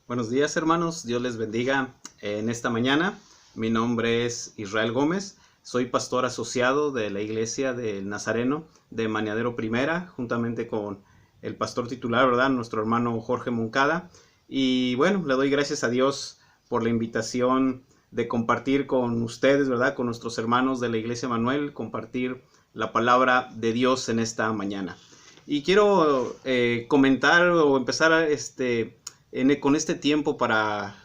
Buenos días, hermanos, Dios les bendiga en esta mañana. Mi nombre es Israel Gómez, soy pastor asociado de la iglesia del Nazareno de Maniadero Primera, juntamente con el pastor titular, ¿verdad? Nuestro hermano Jorge Moncada. Y bueno, le doy gracias a Dios por la invitación de compartir con ustedes, ¿verdad? Con nuestros hermanos de la iglesia Manuel, compartir la palabra de Dios en esta mañana. Y quiero comentar o empezar con este tiempo para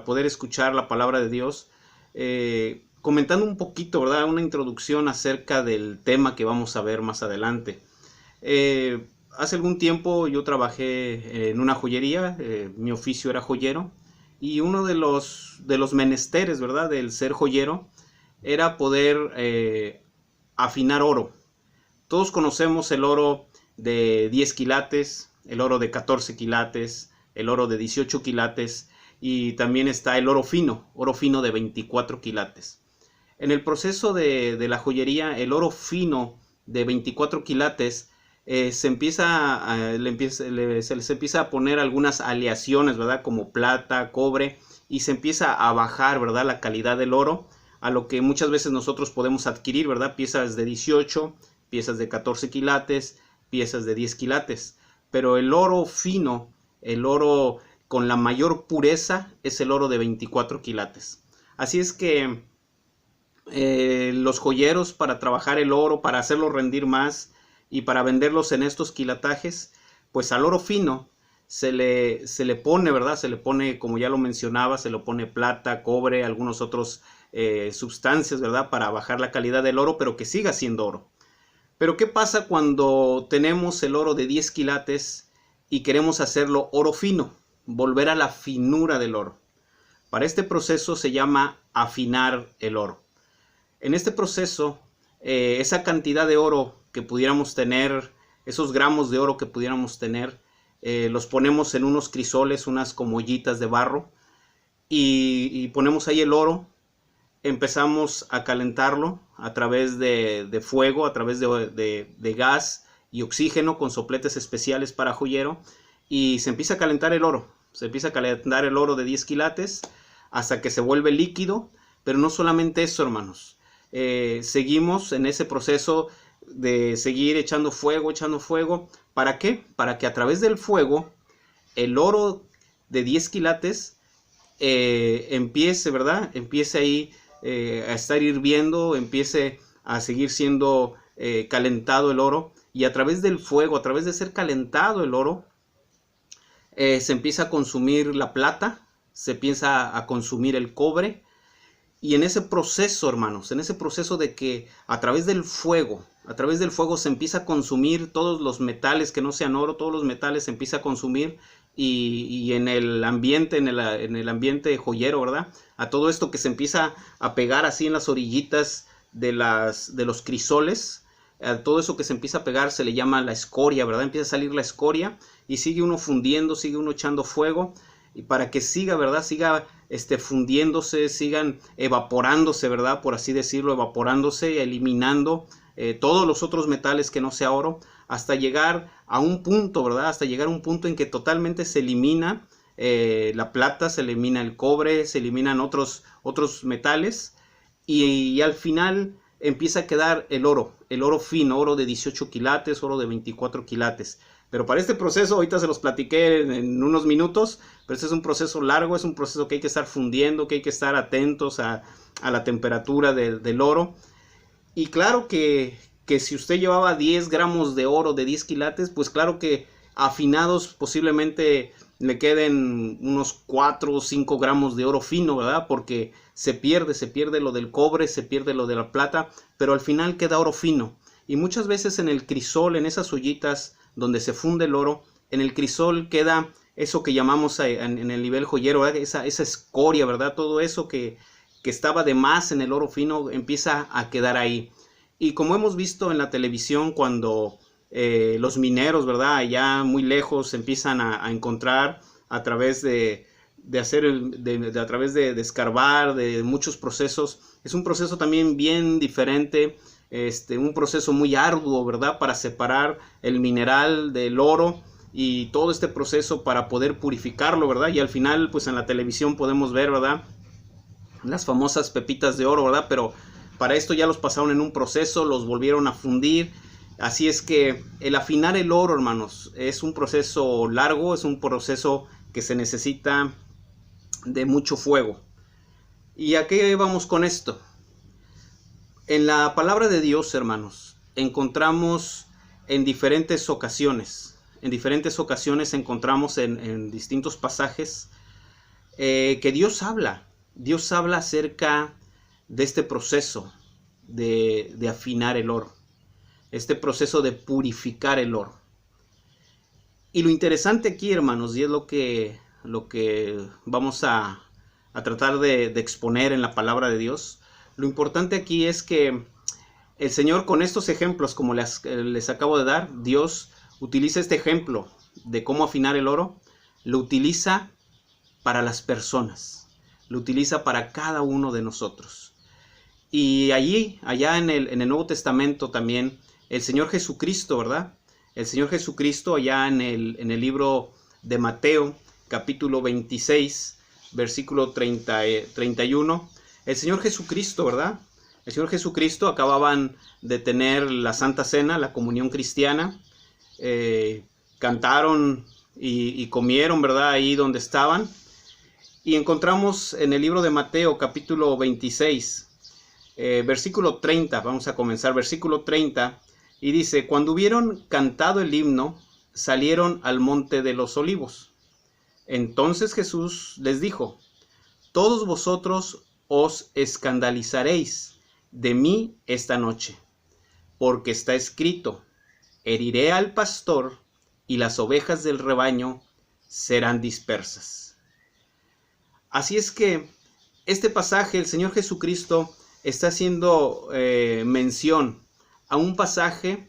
poder escuchar la palabra de Dios, comentando un poquito, ¿verdad? Una introducción acerca del tema que vamos a ver más adelante. Hace algún tiempo yo trabajé en una joyería, mi oficio era joyero, y uno de los menesteres, ¿verdad? Del ser joyero era poder afinar oro. Todos conocemos el oro de 10 quilates, el oro de 14 quilates, el oro de 18 quilates y también está el oro fino de 24 quilates. En el proceso de la joyería, el oro fino de 24 quilates se les empieza a poner algunas aleaciones, ¿verdad? Como plata, cobre, y se empieza a bajar, ¿verdad? La calidad del oro, a lo que muchas veces nosotros podemos adquirir, ¿verdad? Piezas de 18, piezas de 14 quilates, piezas de 10 quilates. Pero el oro fino, el oro con la mayor pureza, es el oro de 24 quilates. Así es que los joyeros, para trabajar el oro, para hacerlo rendir más y para venderlos en estos quilatajes, pues al oro fino se le pone, ¿verdad? Se le pone, como ya lo mencionaba, se le pone plata, cobre, algunos otros sustancias, ¿verdad? Para bajar la calidad del oro, pero que siga siendo oro. Pero ¿qué pasa cuando tenemos el oro de 10 quilates y queremos hacerlo oro fino? Volver a la finura del oro. Para este proceso se llama afinar el oro. En este proceso, esa cantidad de oro que pudiéramos tener, esos gramos de oro que pudiéramos tener, los ponemos en unos crisoles, unas como ollitas de barro, y ponemos ahí el oro. Empezamos a calentarlo a través de fuego, a través de gas y oxígeno con sopletes especiales para joyero, y se empieza a calentar el oro. Se empieza a calentar el oro de 10 quilates hasta que se vuelve líquido, pero no solamente eso, hermanos. Seguimos en ese proceso de seguir echando fuego. ¿Para qué? Para que a través del fuego el oro de 10 quilates empiece, ¿verdad? Empiece ahí a estar hirviendo, empiece a seguir siendo calentado el oro, y a través del fuego, a través de ser calentado el oro, se empieza a consumir la plata, se empieza a consumir el cobre, y en ese proceso, hermanos, en ese proceso de que a través del fuego se empieza a consumir todos los metales que no sean oro, todos los metales se empieza a consumir, y en el ambiente, en el ambiente joyero, ¿verdad? A todo esto que se empieza a pegar así en las orillitas de los crisoles, a todo eso que se empieza a pegar se le llama la escoria, ¿verdad? Empieza a salir la escoria y sigue uno fundiendo, sigue uno echando fuego, y para que siga, ¿verdad? Siga fundiéndose, sigan evaporándose, ¿verdad? Por así decirlo, evaporándose, eliminando todos los otros metales que no sea oro, hasta llegar a un punto, ¿verdad? Hasta llegar a un punto en que totalmente se elimina la plata, se elimina el cobre, se eliminan otros metales, y al final empieza a quedar el oro fino, oro de 18 quilates, oro de 24 quilates. Pero para este proceso, ahorita se los platiqué en unos minutos, pero este es un proceso largo, es un proceso que hay que estar fundiendo, que hay que estar atentos a la temperatura del oro. Y claro que si usted llevaba 10 gramos de oro de 10 quilates, pues claro que afinados posiblemente le queden unos 4 o 5 gramos de oro fino, ¿verdad? Porque se pierde lo del cobre, se pierde lo de la plata, pero al final queda oro fino. Y muchas veces en el crisol, en esas ollitas donde se funde el oro, en el crisol queda eso que llamamos en el nivel joyero, ¿verdad? Esa escoria, ¿verdad? Todo eso que estaba de más en el oro fino empieza a quedar ahí. Y como hemos visto en la televisión, cuando los mineros, ¿verdad? Allá muy lejos empiezan a encontrar a través de escarbar, de muchos procesos. Es un proceso también bien diferente, un proceso muy arduo, ¿verdad? Para separar el mineral del oro, y todo este proceso para poder purificarlo, ¿verdad? Y al final, pues en la televisión podemos ver, ¿verdad?, las famosas pepitas de oro, ¿verdad? Pero para esto ya los pasaron en un proceso, los volvieron a fundir. Así es que el afinar el oro, hermanos, es un proceso largo, es un proceso que se necesita de mucho fuego. ¿Y a qué vamos con esto? En la palabra de Dios, hermanos, encontramos en diferentes ocasiones encontramos en distintos pasajes que Dios habla acerca de este proceso de afinar el oro, este proceso de purificar el oro. Y lo interesante aquí, hermanos, y es lo que vamos a tratar de exponer en la palabra de Dios, lo importante aquí es que el Señor, con estos ejemplos, como les acabo de dar, Dios utiliza este ejemplo de cómo afinar el oro, lo utiliza para las personas, lo utiliza para cada uno de nosotros. Y allá en el Nuevo Testamento también, el Señor Jesucristo, ¿verdad? El Señor Jesucristo, allá en el libro de Mateo, capítulo 26, versículo 31, el Señor Jesucristo, ¿verdad? El Señor Jesucristo, acababan de tener la Santa Cena, la comunión cristiana, cantaron y comieron, ¿verdad?, ahí donde estaban. Y encontramos en el libro de Mateo, capítulo 26, versículo 30, vamos a comenzar, versículo 30, y dice: cuando hubieron cantado el himno, salieron al monte de los olivos. Entonces Jesús les dijo: todos vosotros os escandalizaréis de mí esta noche, porque está escrito: heriré al pastor y las ovejas del rebaño serán dispersas. Así es que este pasaje, el Señor Jesucristo está haciendo mención a un pasaje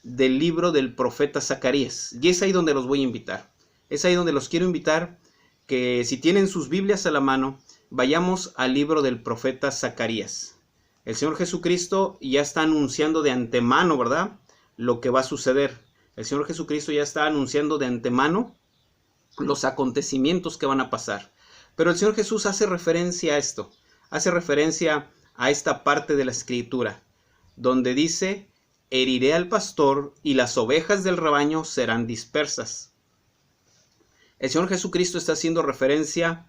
del libro del profeta Zacarías. Y es ahí donde los voy a invitar. Es ahí donde los quiero invitar, que si tienen sus Biblias a la mano, vayamos al libro del profeta Zacarías. El Señor Jesucristo ya está anunciando de antemano, ¿verdad?, lo que va a suceder. El Señor Jesucristo ya está anunciando de antemano los acontecimientos que van a pasar. Pero el Señor Jesús hace referencia a esto, hace referencia a esta parte de la Escritura, donde dice: heriré al pastor y las ovejas del rebaño serán dispersas. El Señor Jesucristo está haciendo referencia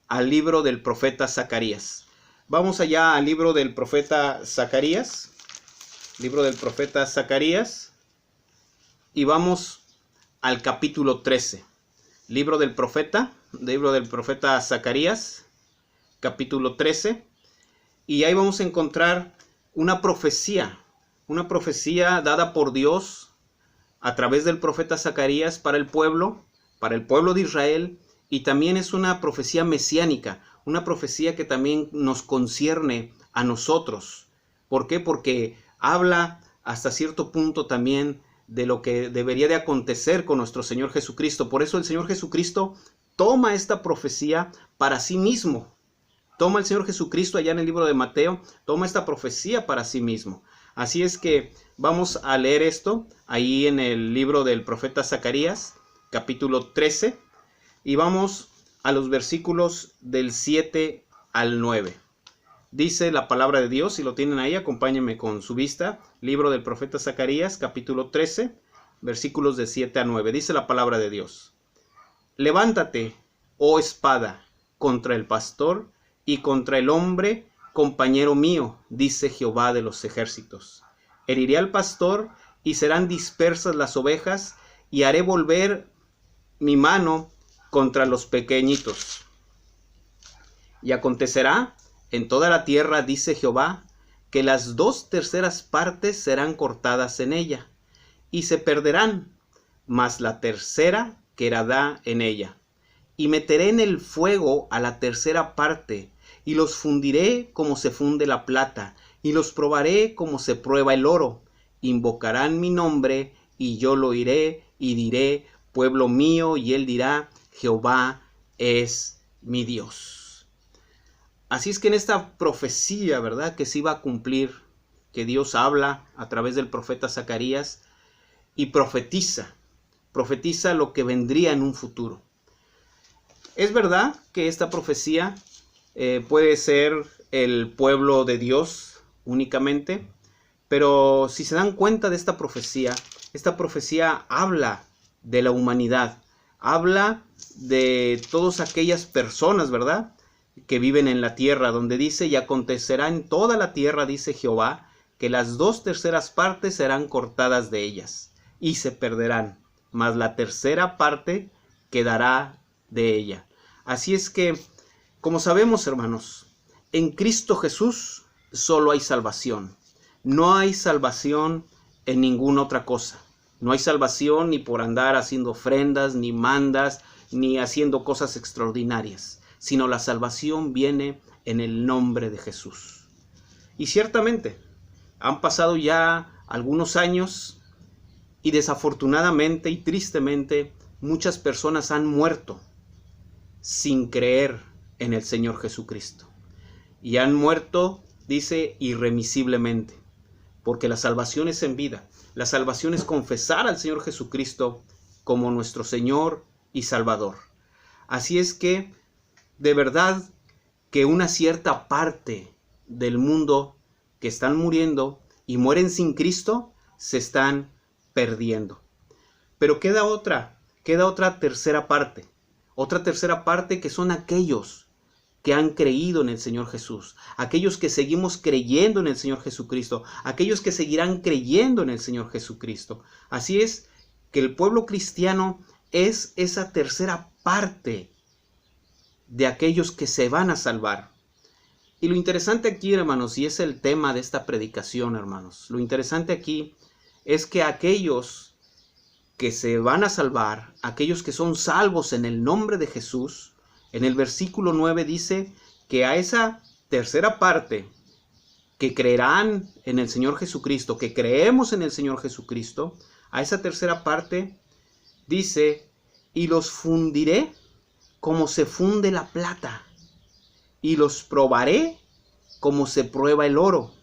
al libro del profeta Zacarías. Vamos allá al libro del profeta Zacarías, y vamos al capítulo 13. Libro del profeta Zacarías, capítulo 13, y ahí vamos a encontrar una profecía dada por Dios a través del profeta Zacarías para el pueblo de Israel, y también es una profecía mesiánica, una profecía que también nos concierne a nosotros. ¿Por qué? Porque habla hasta cierto punto también de lo que debería de acontecer con nuestro Señor Jesucristo. Por eso el Señor Jesucristo toma esta profecía para sí mismo. Toma el Señor Jesucristo allá en el libro de Mateo, toma esta profecía para sí mismo. Así es que vamos a leer esto ahí en el libro del profeta Zacarías, capítulo 13, y vamos a los versículos del 7 al 9. Dice la palabra de Dios, si lo tienen ahí, acompáñenme con su vista. Libro del profeta Zacarías, capítulo 13, versículos de 7 a 9. Dice la palabra de Dios: levántate, oh espada, contra el pastor y contra el hombre, compañero mío, dice Jehová de los ejércitos. Heriré al pastor y serán dispersas las ovejas, y haré volver mi mano contra los pequeñitos. Y acontecerá en toda la tierra, dice Jehová, que las 2/3 partes serán cortadas en ella, y se perderán, mas la 1/3 quedará en ella. Y meteré en el fuego a la 1/3 parte, y los fundiré como se funde la plata, y los probaré como se prueba el oro. Invocarán mi nombre, y yo lo oiré, y diré: pueblo mío, y él dirá: Jehová es mi Dios. Así es que en esta profecía, ¿verdad?, que se iba a cumplir, que Dios habla a través del profeta Zacarías y profetiza profetiza lo que vendría en un futuro. Es verdad que esta profecía puede ser el pueblo de Dios únicamente, pero si se dan cuenta de esta profecía habla de la humanidad, habla de todas aquellas personas, ¿verdad?, que viven en la tierra, donde dice: y acontecerá en toda la tierra, dice Jehová, que las 2/3 partes serán cortadas de ellas, y se perderán, mas la 1/3 parte quedará de ella. Así es que, como sabemos, hermanos, en Cristo Jesús solo hay salvación. No hay salvación en ninguna otra cosa. No hay salvación ni por andar haciendo ofrendas, ni mandas, ni haciendo cosas extraordinarias, sino la salvación viene en el nombre de Jesús. Y ciertamente, han pasado ya algunos años y desafortunadamente y tristemente muchas personas han muerto sin creer en el Señor Jesucristo. Y han muerto, dice, irremisiblemente, porque la salvación es en vida. La salvación es confesar al Señor Jesucristo como nuestro Señor y Salvador. Así es que, de verdad, que una cierta parte del mundo que están muriendo y mueren sin Cristo, se están perdiendo. Pero queda otra tercera parte. Otra tercera parte, que son aquellos que han creído en el Señor Jesús, aquellos que seguimos creyendo en el Señor Jesucristo, aquellos que seguirán creyendo en el Señor Jesucristo. Así es que el pueblo cristiano es esa tercera parte de aquellos que se van a salvar. Y lo interesante aquí, hermanos, y es el tema de esta predicación, hermanos, lo interesante aquí es que aquellos que se van a salvar, aquellos que son salvos en el nombre de Jesús, en el versículo 9 dice que a esa tercera parte que creerán en el Señor Jesucristo, que creemos en el Señor Jesucristo, a esa tercera parte dice: y los fundiré como se funde la plata, y los probaré como se prueba el oro.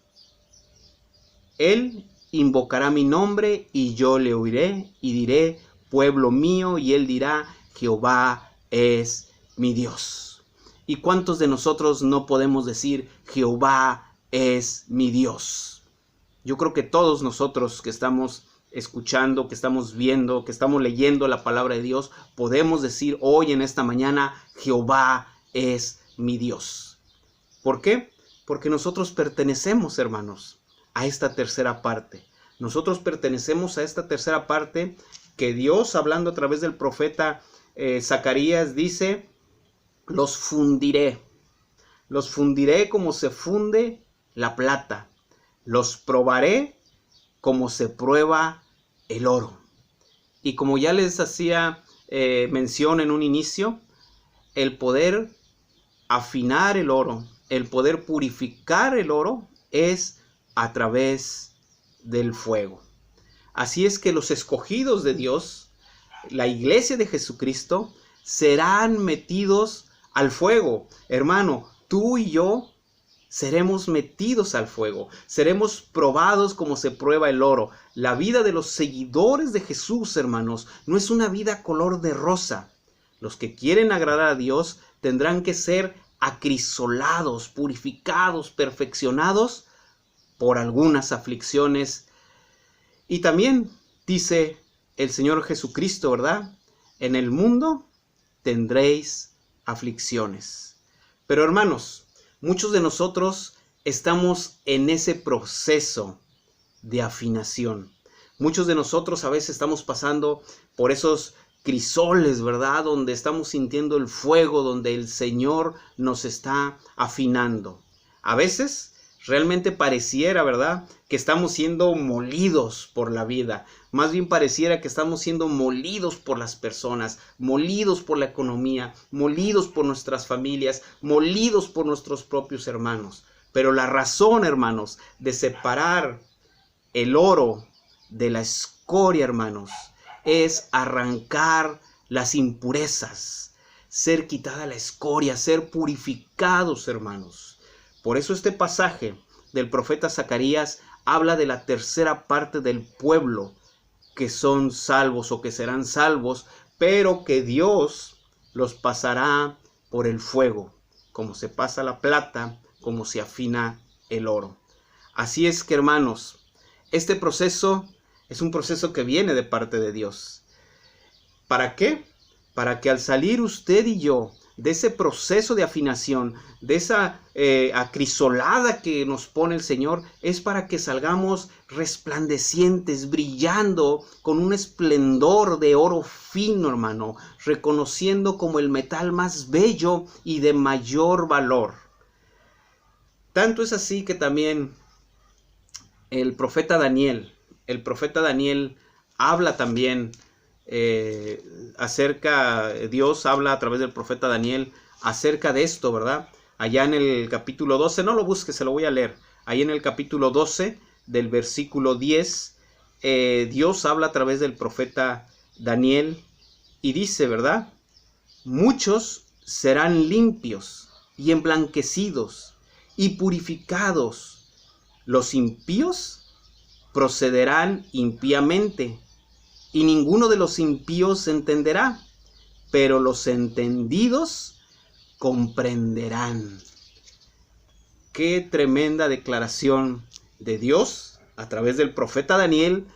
Él invocará mi nombre y yo le oiré y diré: pueblo mío, y él dirá: Jehová es mi Dios. ¿Y cuántos de nosotros no podemos decir: Jehová es mi Dios? Yo creo que todos nosotros que estamos escuchando, que estamos viendo, que estamos leyendo la palabra de Dios, podemos decir hoy en esta mañana: Jehová es mi Dios. ¿Por qué? Porque nosotros pertenecemos, hermanos, a esta tercera parte. Nosotros pertenecemos a esta tercera parte que Dios, hablando a través del profeta Zacarías, dice: los fundiré como se funde la plata, los probaré como se prueba el oro. Y como ya les hacía mención en un inicio, el poder afinar el oro, el poder purificar el oro, es a través del fuego. Así es que los escogidos de Dios, la iglesia de Jesucristo, serán metidos al fuego. Hermano, tú y yo seremos metidos al fuego, seremos probados como se prueba el oro. La vida de los seguidores de Jesús, hermanos, no es una vida color de rosa. Los que quieren agradar a Dios tendrán que ser acrisolados, purificados, perfeccionados por algunas aflicciones. Y también dice el Señor Jesucristo, ¿verdad? En el mundo tendréis aflicciones. Pero hermanos, muchos de nosotros estamos en ese proceso de afinación. Muchos de nosotros a veces estamos pasando por esos crisoles, ¿verdad? Donde estamos sintiendo el fuego, donde el Señor nos está afinando. A veces realmente pareciera, ¿verdad?, que estamos siendo molidos por la vida. Más bien pareciera que estamos siendo molidos por las personas, molidos por la economía, molidos por nuestras familias, molidos por nuestros propios hermanos. Pero la razón, hermanos, de separar el oro de la escoria, hermanos, es arrancar las impurezas, ser quitada la escoria, ser purificados, hermanos. Por eso este pasaje del profeta Zacarías habla de la tercera parte del pueblo que son salvos o que serán salvos, pero que Dios los pasará por el fuego, como se pasa la plata, como se afina el oro. Así es que, hermanos, este proceso es un proceso que viene de parte de Dios. ¿Para qué? Para que al salir usted y yo de ese proceso de afinación, de esa acrisolada que nos pone el Señor, es para que salgamos resplandecientes, brillando con un esplendor de oro fino, hermano, reconociendo como el metal más bello y de mayor valor. Tanto es así que también el profeta Daniel habla también Dios habla a través del profeta Daniel acerca de esto, ¿verdad? Allá en el capítulo 12, no lo busques, se lo voy a leer. Ahí en el capítulo 12 del versículo 10, Dios habla a través del profeta Daniel y dice, ¿verdad? Muchos serán limpios y emblanquecidos y purificados. Los impíos procederán impíamente, y ninguno de los impíos entenderá, pero los entendidos comprenderán. Qué tremenda declaración de Dios a través del profeta Daniel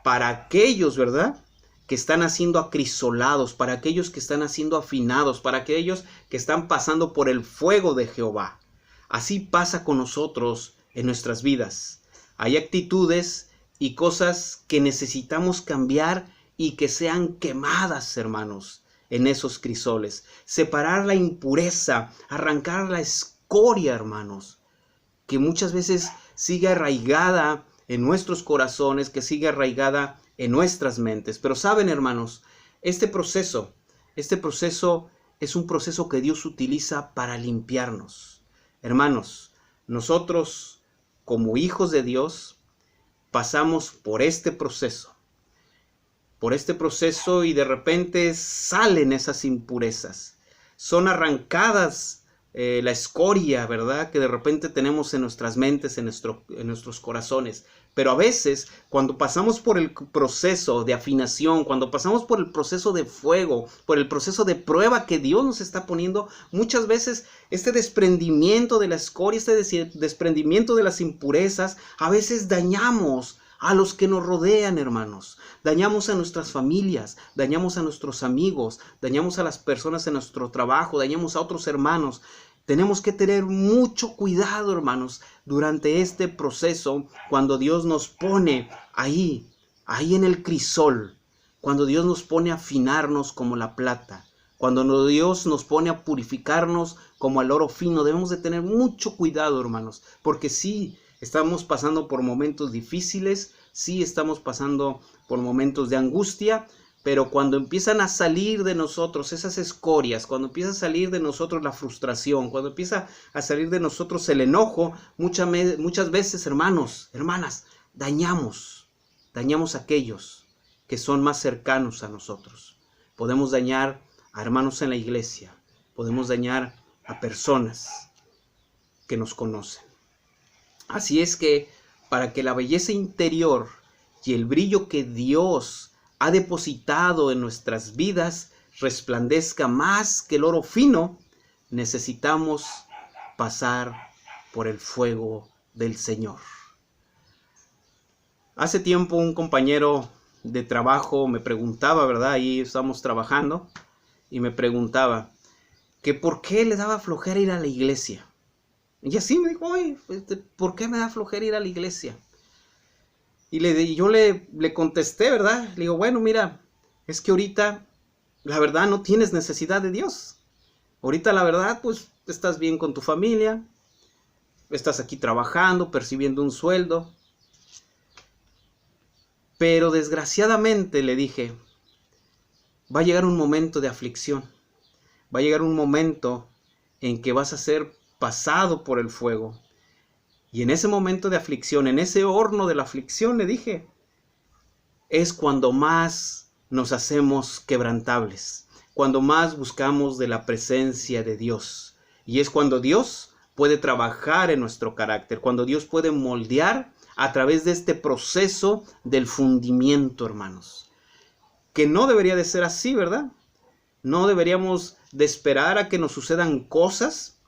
para aquellos, ¿verdad?, que están siendo acrisolados, para aquellos que están siendo afinados, para aquellos que están pasando por el fuego de Jehová. Así pasa con nosotros en nuestras vidas. Hay actitudes y cosas que necesitamos cambiar y que sean quemadas, hermanos, en esos crisoles. Separar la impureza, arrancar la escoria, hermanos, que muchas veces sigue arraigada en nuestros corazones, que sigue arraigada en nuestras mentes. Pero saben, hermanos, este proceso es un proceso que Dios utiliza para limpiarnos. Hermanos, nosotros como hijos de Dios pasamos por este proceso y de repente salen esas impurezas. Son arrancadas la escoria, ¿verdad?, que de repente tenemos en nuestras mentes, en nuestros corazones. Pero a veces, cuando pasamos por el proceso de afinación, cuando pasamos por el proceso de fuego, por el proceso de prueba que Dios nos está poniendo, muchas veces este desprendimiento de la escoria, este desprendimiento de las impurezas, a veces dañamos a los que nos rodean, hermanos. Dañamos a nuestras familias, dañamos a nuestros amigos, dañamos a las personas en nuestro trabajo, dañamos a otros hermanos. Tenemos que tener mucho cuidado, hermanos, durante este proceso, cuando Dios nos pone ahí en el crisol, cuando Dios nos pone a afinarnos como la plata, cuando Dios nos pone a purificarnos como el oro fino. Debemos de tener mucho cuidado, hermanos, porque sí, estamos pasando por momentos difíciles, sí estamos pasando por momentos de angustia, pero cuando empiezan a salir de nosotros esas escorias, cuando empieza a salir de nosotros la frustración, cuando empieza a salir de nosotros el enojo, muchas veces, hermanos, hermanas, dañamos a aquellos que son más cercanos a nosotros. Podemos dañar a hermanos en la iglesia, podemos dañar a personas que nos conocen. Así es que para que la belleza interior y el brillo que Dios ha depositado en nuestras vidas resplandezca más que el oro fino, necesitamos pasar por el fuego del Señor. Hace tiempo un compañero de trabajo me preguntaba, ¿verdad? Ahí estábamos trabajando y me preguntaba que por qué le daba flojera ir a la iglesia. Y así me dijo, oye, ¿por qué me da flojera ir a la iglesia? Y yo le contesté, ¿verdad? Le digo, bueno, mira, es que ahorita, la verdad, no tienes necesidad de Dios. Ahorita, la verdad, pues, estás bien con tu familia, estás aquí trabajando, percibiendo un sueldo. Pero desgraciadamente, le dije, va a llegar un momento de aflicción. Va a llegar un momento en que vas a ser pasado por el fuego. Y en ese momento de aflicción, en ese horno de la aflicción, le dije, es cuando más nos hacemos quebrantables, cuando más buscamos de la presencia de Dios. Y es cuando Dios puede trabajar en nuestro carácter, cuando Dios puede moldear a través de este proceso del fundimiento, hermanos. Que no debería de ser así, ¿verdad? No deberíamos de esperar a que nos sucedan cosas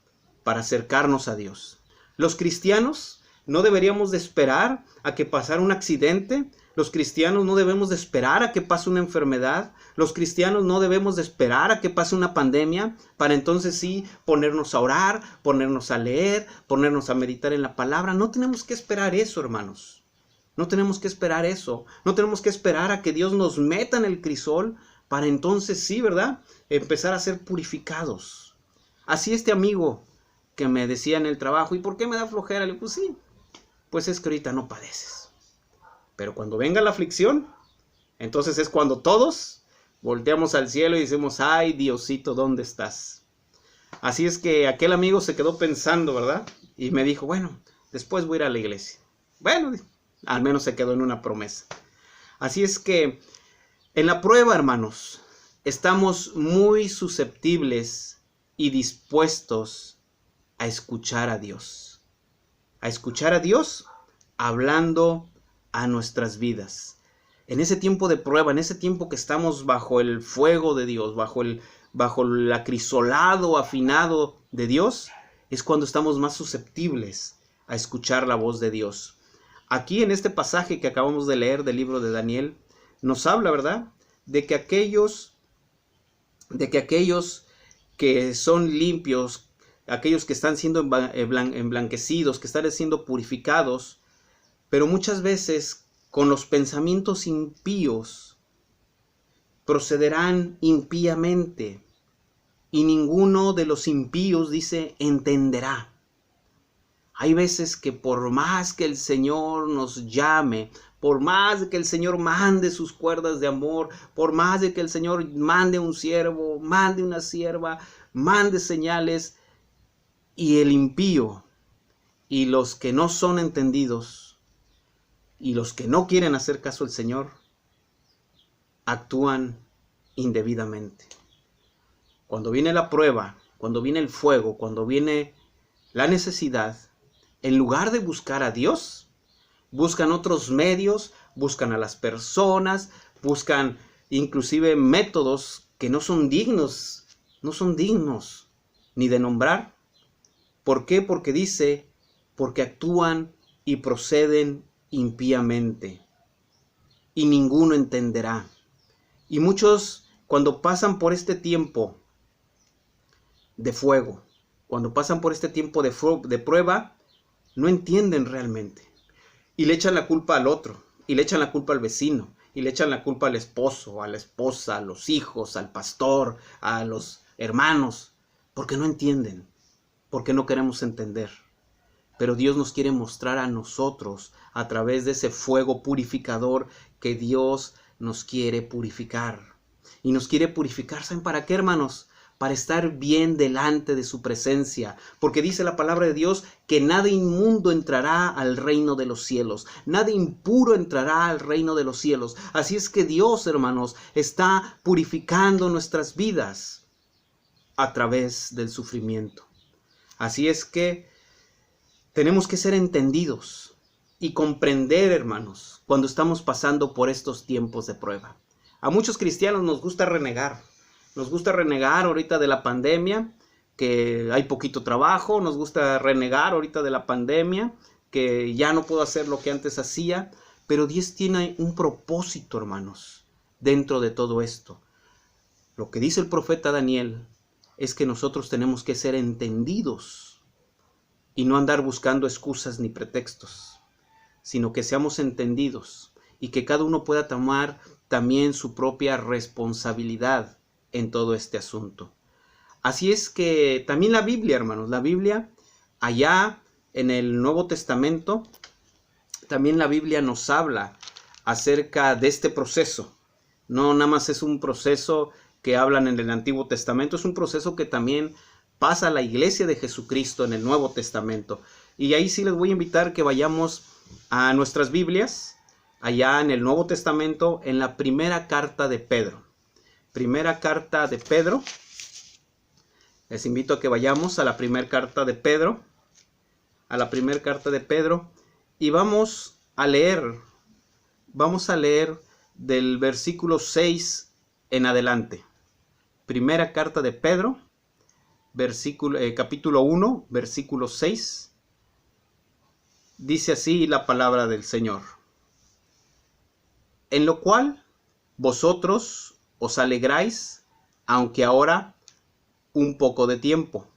para acercarnos a Dios. Los cristianos no deberíamos de esperar a que pasara un accidente. Los cristianos no debemos de esperar a que pase una enfermedad. Los cristianos no debemos de esperar a que pase una pandemia para entonces sí ponernos a orar, ponernos a leer, ponernos a meditar en la palabra. No tenemos que esperar eso, hermanos. No tenemos que esperar eso. No tenemos que esperar a que Dios nos meta en el crisol para entonces sí, ¿verdad? Empezar a ser purificados. Así este amigo que me decía en el trabajo, ¿y por qué me da flojera? Le digo, pues sí, pues es que ahorita no padeces. Pero cuando venga la aflicción, entonces es cuando todos volteamos al cielo y decimos, ay, Diosito, ¿dónde estás? Así es que aquel amigo se quedó pensando, ¿verdad? Y me dijo, bueno, después voy a ir a la iglesia. Bueno, al menos se quedó en una promesa. Así es que en la prueba, hermanos, estamos muy susceptibles y dispuestos a escuchar a Dios. A escuchar a Dios hablando a nuestras vidas. En ese tiempo de prueba, en ese tiempo que estamos bajo el fuego de Dios, bajo el acrisolado, afinado de Dios, es cuando estamos más susceptibles a escuchar la voz de Dios. Aquí en este pasaje que acabamos de leer del libro de Daniel, nos habla, ¿verdad?, de que aquellos que son limpios, aquellos que están siendo emblanquecidos, que están siendo purificados, pero muchas veces con los pensamientos impíos procederán impíamente, y ninguno de los impíos, dice, entenderá. Hay veces que por más que el Señor nos llame, por más de que el Señor mande sus cuerdas de amor, por más de que el Señor mande un siervo, mande una sierva, mande señales, y el impío y los que no son entendidos y los que no quieren hacer caso al Señor actúan indebidamente. Cuando viene la prueba, cuando viene el fuego, cuando viene la necesidad, en lugar de buscar a Dios, buscan otros medios, buscan a las personas, buscan inclusive métodos que no son dignos ni de nombrar. ¿Por qué? Porque dice, porque actúan y proceden impíamente, y ninguno entenderá. Y muchos, cuando pasan por este tiempo de fuego, cuando pasan por este tiempo de prueba, no entienden realmente. Y le echan la culpa al otro, y le echan la culpa al vecino, y le echan la culpa al esposo, a la esposa, a los hijos, al pastor, a los hermanos, porque no entienden, porque no queremos entender. Pero Dios nos quiere mostrar a nosotros, a través de ese fuego purificador, que Dios nos quiere purificar. Y nos quiere purificar, ¿saben para qué, hermanos? Para estar bien delante de su presencia, porque dice la palabra de Dios que nada inmundo entrará al reino de los cielos, nada impuro entrará al reino de los cielos. Así es que Dios, hermanos, está purificando nuestras vidas a través del sufrimiento. Así es que tenemos que ser entendidos y comprender, hermanos, cuando estamos pasando por estos tiempos de prueba. A muchos cristianos nos gusta renegar. Nos gusta renegar ahorita de la pandemia, que hay poquito trabajo. Nos gusta renegar ahorita de la pandemia, que ya no puedo hacer lo que antes hacía. Pero Dios tiene un propósito, hermanos, dentro de todo esto. Lo que dice el profeta Daniel es que nosotros tenemos que ser entendidos y no andar buscando excusas ni pretextos, sino que seamos entendidos y que cada uno pueda tomar también su propia responsabilidad en todo este asunto. Así es que también la Biblia, hermanos, la Biblia allá en el Nuevo Testamento, también la Biblia nos habla acerca de este proceso. No nada más es un proceso que hablan en el Antiguo Testamento, es un proceso que también pasa a la iglesia de Jesucristo en el Nuevo Testamento. Y ahí sí les voy a invitar que vayamos a nuestras Biblias, allá en el Nuevo Testamento, en la primera carta de Pedro. Primera carta de Pedro. Les invito a que vayamos a la primera carta de Pedro. A la primera carta de Pedro. Y vamos a leer, vamos a leer del versículo 6 en adelante. Primera carta de Pedro, capítulo 1, versículo 6. Dice así la palabra del Señor. En lo cual vosotros os alegráis, aunque ahora un poco de tiempo.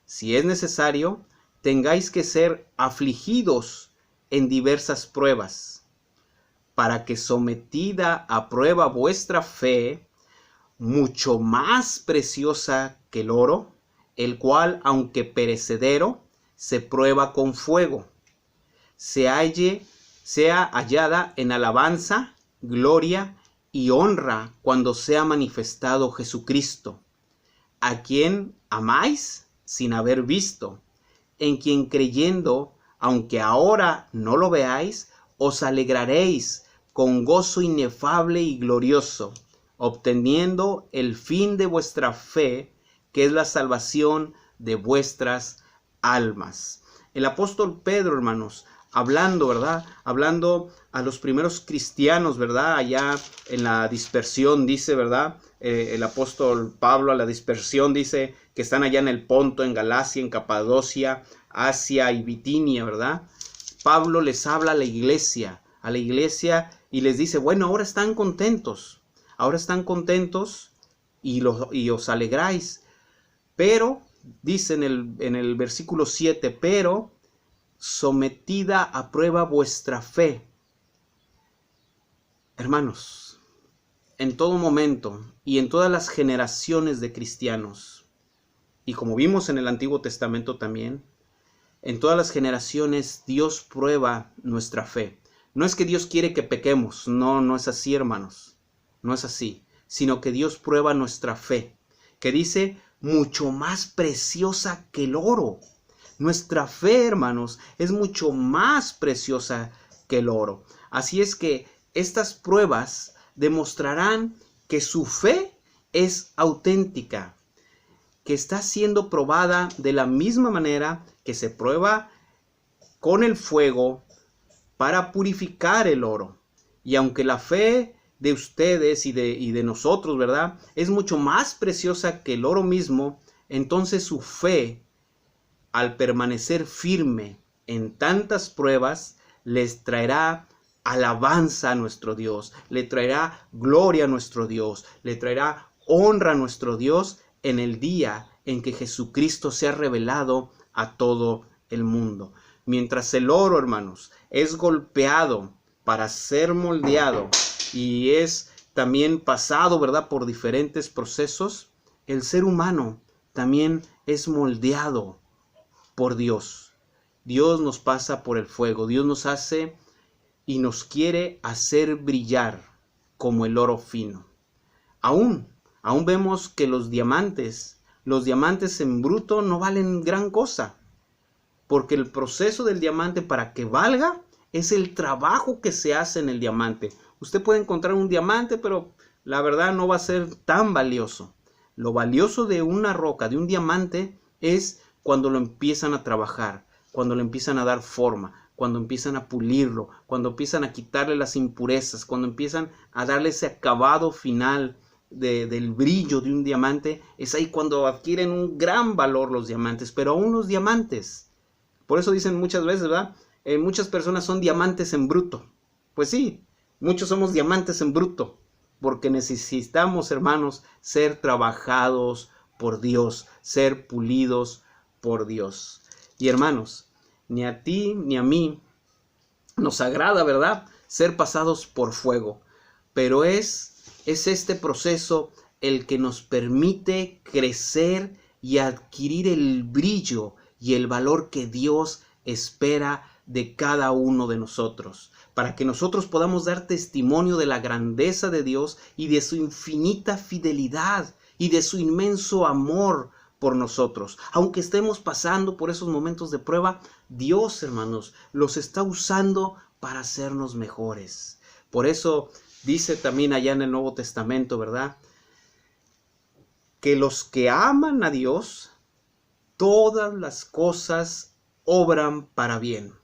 Si es necesario, tengáis que ser afligidos en diversas pruebas, para que sometida a prueba vuestra fe, mucho más preciosa que el oro, el cual, aunque perecedero, se prueba con fuego, sea hallada en alabanza, gloria y honra cuando sea manifestado Jesucristo, a quien amáis sin haber visto, en quien creyendo, aunque ahora no lo veáis, os alegraréis con gozo inefable y glorioso, obteniendo el fin de vuestra fe, que es la salvación de vuestras almas. El apóstol Pedro, hermanos, hablando, ¿verdad? Hablando a los primeros cristianos, ¿verdad? Allá en la dispersión, dice, ¿verdad? El apóstol Pablo a la dispersión dice que están allá en el Ponto, en Galacia, en Capadocia, Asia y Bitinia, ¿verdad? Pablo les habla a la iglesia y les dice, bueno, ahora están contentos y os alegráis, pero, dice en el versículo 7, pero sometida a prueba vuestra fe. Hermanos, en todo momento y en todas las generaciones de cristianos, y como vimos en el Antiguo Testamento también, en todas las generaciones Dios prueba nuestra fe. No es que Dios quiere que pequemos, no es así, hermanos, no es así, sino que Dios prueba nuestra fe, que dice, mucho más preciosa que el oro. Nuestra fe, hermanos, es mucho más preciosa que el oro. Así es que estas pruebas demostrarán que su fe es auténtica, que está siendo probada de la misma manera que se prueba con el fuego para purificar el oro. Y aunque la fe de ustedes y de nosotros, ¿verdad?, es mucho más preciosa que el oro mismo, entonces su fe, al permanecer firme en tantas pruebas, les traerá alabanza a nuestro Dios, le traerá gloria a nuestro Dios, le traerá honra a nuestro Dios en el día en que Jesucristo sea revelado a todo el mundo. Mientras el oro, hermanos, es golpeado para ser moldeado y es también pasado, ¿verdad?, por diferentes procesos, el ser humano también es moldeado por Dios. Dios nos pasa por el fuego, Dios nos hace y nos quiere hacer brillar como el oro fino. Aún vemos que los diamantes en bruto no valen gran cosa, porque el proceso del diamante para que valga es el trabajo que se hace en el diamante. Usted puede encontrar un diamante, pero la verdad no va a ser tan valioso. Lo valioso de una roca, de un diamante, es cuando lo empiezan a trabajar, cuando le empiezan a dar forma, cuando empiezan a pulirlo, cuando empiezan a quitarle las impurezas, cuando empiezan a darle ese acabado final del brillo de un diamante. Es ahí cuando adquieren un gran valor los diamantes. Pero aún los diamantes, por eso dicen muchas veces, ¿verdad?, muchas personas son diamantes en bruto. Pues sí, muchos somos diamantes en bruto, porque necesitamos, hermanos, ser trabajados por Dios, ser pulidos por Dios. Y hermanos, ni a ti ni a mí nos agrada, ¿verdad?, ser pasados por fuego, pero es este proceso el que nos permite crecer y adquirir el brillo y el valor que Dios espera de cada uno de nosotros, para que nosotros podamos dar testimonio de la grandeza de Dios y de su infinita fidelidad y de su inmenso amor por nosotros. Aunque estemos pasando por esos momentos de prueba, Dios, hermanos, los está usando para hacernos mejores. Por eso dice también allá en el Nuevo Testamento, ¿verdad?, que los que aman a Dios, todas las cosas obran para bien.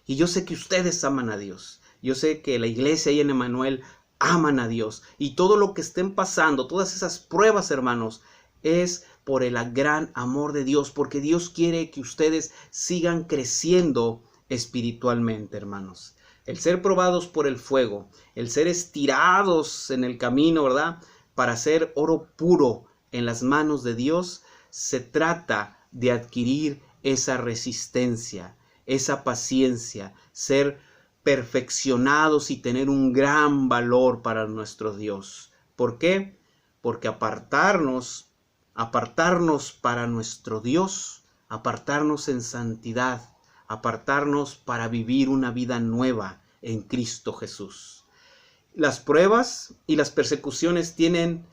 Y yo sé que ustedes aman a Dios. Yo sé que la iglesia y en Emmanuel aman a Dios. Y todo lo que estén pasando, todas esas pruebas, hermanos, es por el gran amor de Dios. Porque Dios quiere que ustedes sigan creciendo espiritualmente, hermanos. El ser probados por el fuego, el ser estirados en el camino, ¿verdad? Para ser oro puro en las manos de Dios, se trata de adquirir esa resistencia, esa paciencia, ser perfeccionados y tener un gran valor para nuestro Dios. ¿Por qué? Porque apartarnos para nuestro Dios, apartarnos en santidad, apartarnos para vivir una vida nueva en Cristo Jesús. Las pruebas y las persecuciones tienen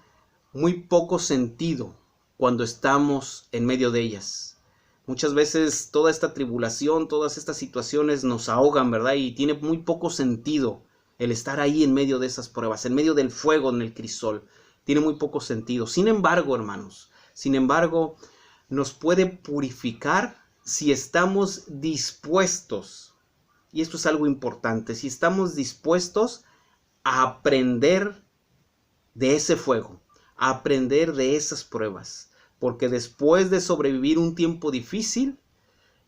muy poco sentido cuando estamos en medio de ellas. Muchas veces toda esta tribulación, todas estas situaciones nos ahogan, ¿verdad? Y tiene muy poco sentido el estar ahí en medio de esas pruebas, en medio del fuego en el crisol. Tiene muy poco sentido. Sin embargo, hermanos, nos puede purificar si estamos dispuestos, y esto es algo importante, si estamos dispuestos a aprender de ese fuego, a aprender de esas pruebas, porque después de sobrevivir un tiempo difícil,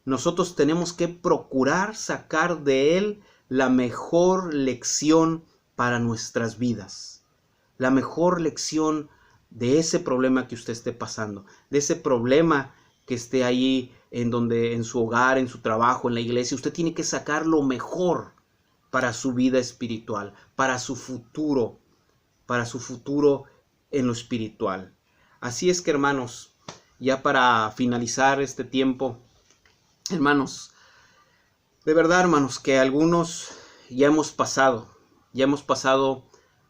nosotros tenemos que procurar sacar de él la mejor lección para nuestras vidas, la mejor lección de ese problema que usted esté pasando, de ese problema que esté ahí en su hogar, en su trabajo, en la iglesia. Usted tiene que sacar lo mejor para su vida espiritual, para su futuro en lo espiritual. Así es que, hermanos, ya para finalizar este tiempo, hermanos, de verdad, hermanos, que algunos ya hemos pasado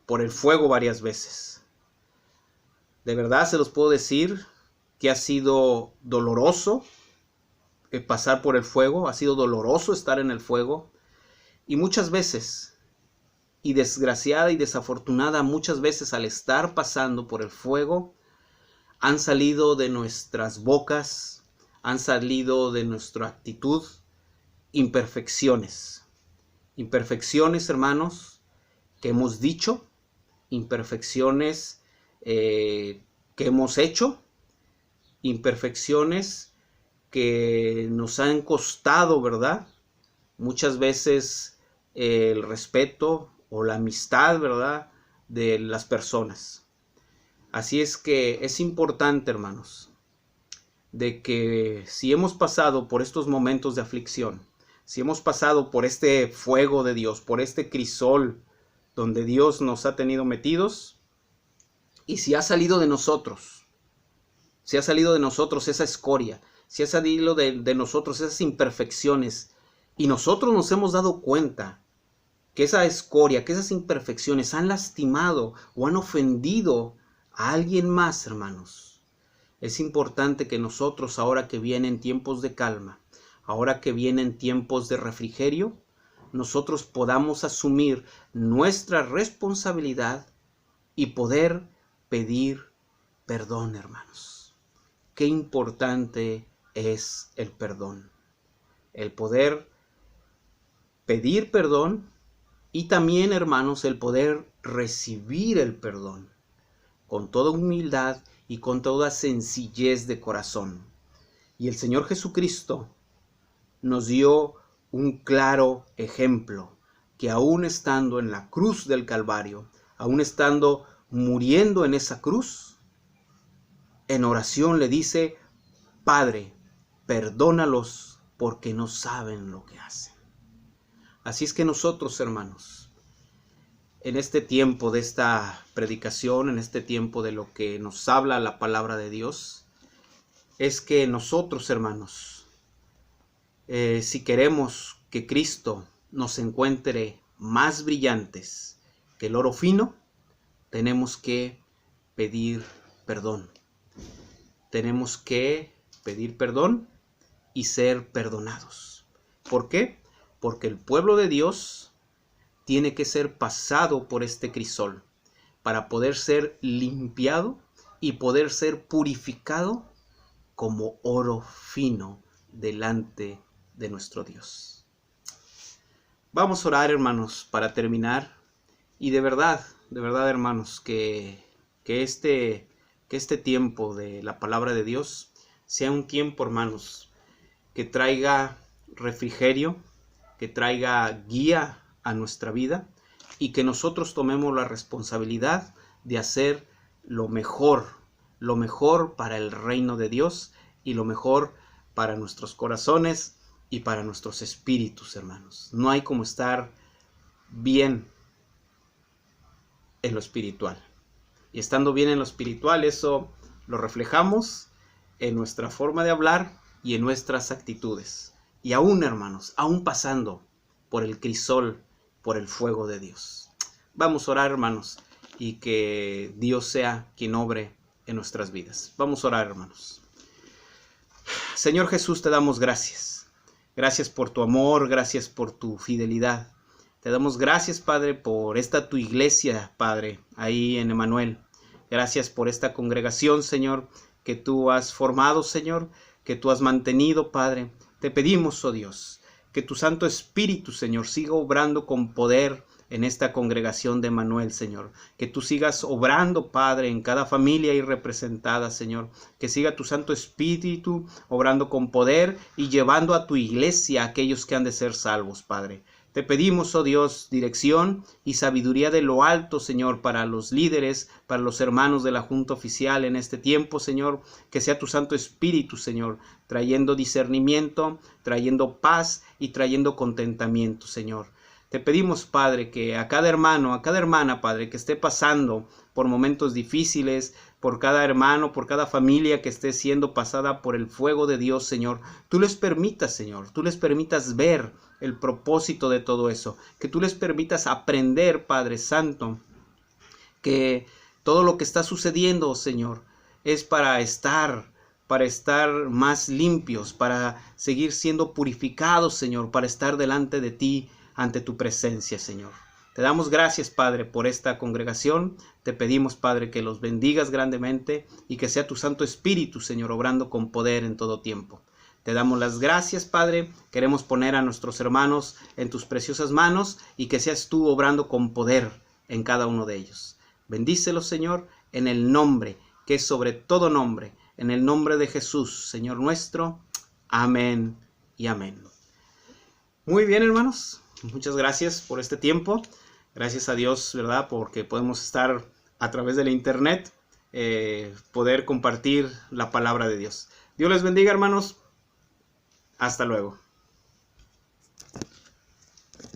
por el fuego varias veces. De verdad se los puedo decir que ha sido doloroso pasar por el fuego, ha sido doloroso estar en el fuego, y muchas veces, y desgraciada y desafortunada, muchas veces al estar pasando por el fuego, han salido de nuestras bocas, han salido de nuestra actitud imperfecciones, hermanos, que hemos dicho, imperfecciones que hemos hecho, imperfecciones que nos han costado, ¿verdad? Muchas veces el respeto o la amistad, ¿verdad?, de las personas. Así es que es importante, hermanos, de que si hemos pasado por estos momentos de aflicción, si hemos pasado por este fuego de Dios, por este crisol donde Dios nos ha tenido metidos, y si ha salido de nosotros esa escoria, si ha salido de nosotros esas imperfecciones, y nosotros nos hemos dado cuenta que esa escoria, que esas imperfecciones han lastimado o han ofendido a alguien más, hermanos, es importante que nosotros, ahora que vienen tiempos de calma, ahora que vienen tiempos de refrigerio, nosotros podamos asumir nuestra responsabilidad y poder pedir perdón, hermanos. Qué importante es el perdón. El poder pedir perdón y también, hermanos, el poder recibir el perdón con toda humildad y con toda sencillez de corazón. Y el Señor Jesucristo nos dio un claro ejemplo, que aún estando en la cruz del Calvario, aún estando muriendo en esa cruz, en oración le dice: Padre, perdónalos porque no saben lo que hacen. Así es que nosotros, hermanos, en este tiempo de esta predicación, en este tiempo de lo que nos habla la palabra de Dios, es que nosotros, hermanos, si queremos que Cristo nos encuentre más brillantes que el oro fino, tenemos que pedir perdón. Tenemos que pedir perdón y ser perdonados. ¿Por qué? Porque el pueblo de Dios tiene que ser pasado por este crisol para poder ser limpiado y poder ser purificado como oro fino delante de nuestro Dios. Vamos a orar, hermanos, para terminar. Y de verdad, hermanos, que este tiempo de la palabra de Dios sea un tiempo, hermanos, que traiga refrigerio, que traiga guía a nuestra vida y que nosotros tomemos la responsabilidad de hacer lo mejor para el reino de Dios y lo mejor para nuestros corazones y para nuestros espíritus, hermanos. No hay como estar bien en lo espiritual. Y estando bien en lo espiritual, eso lo reflejamos en nuestra forma de hablar y en nuestras actitudes. Y aún, hermanos, aún pasando por el crisol, por el fuego de Dios. Vamos a orar, hermanos, y que Dios sea quien obre en nuestras vidas. Vamos a orar, hermanos. Señor Jesús, te damos gracias. Gracias por tu amor, gracias por tu fidelidad. Te damos gracias, Padre, por esta tu iglesia, Padre, ahí en Emanuel. Gracias por esta congregación, Señor, que tú has formado, Señor, que tú has mantenido, Padre. Te pedimos, oh Dios, que tu Santo Espíritu, Señor, siga obrando con poder en esta congregación de Emanuel, Señor. Que tú sigas obrando, Padre, en cada familia ahí representada, Señor. Que siga tu Santo Espíritu obrando con poder y llevando a tu iglesia a aquellos que han de ser salvos, Padre. Te pedimos, oh Dios, dirección y sabiduría de lo alto, Señor, para los líderes, para los hermanos de la Junta Oficial en este tiempo, Señor. Que sea tu Santo Espíritu, Señor, trayendo discernimiento, trayendo paz y trayendo contentamiento, Señor. Te pedimos, Padre, que a cada hermano, a cada hermana, Padre, que esté pasando por momentos difíciles, por cada hermano, por cada familia que esté siendo pasada por el fuego de Dios, Señor, tú les permitas, Señor, tú les permitas ver el propósito de todo eso, que tú les permitas aprender, Padre Santo, que todo lo que está sucediendo, Señor, es para estar más limpios, para seguir siendo purificados, Señor, para estar delante de ti, ante tu presencia, Señor. Te damos gracias, Padre, por esta congregación. Te pedimos, Padre, que los bendigas grandemente y que sea tu Santo Espíritu, Señor, obrando con poder en todo tiempo. Te damos las gracias, Padre. Queremos poner a nuestros hermanos en tus preciosas manos y que seas tú obrando con poder en cada uno de ellos. Bendícelos, Señor, en el nombre que es sobre todo nombre, en el nombre de Jesús, Señor nuestro. Amén y amén. Muy bien, hermanos. Muchas gracias por este tiempo. Gracias a Dios, ¿verdad? Porque podemos estar a través de la internet, poder compartir la palabra de Dios. Dios les bendiga, hermanos. Hasta luego.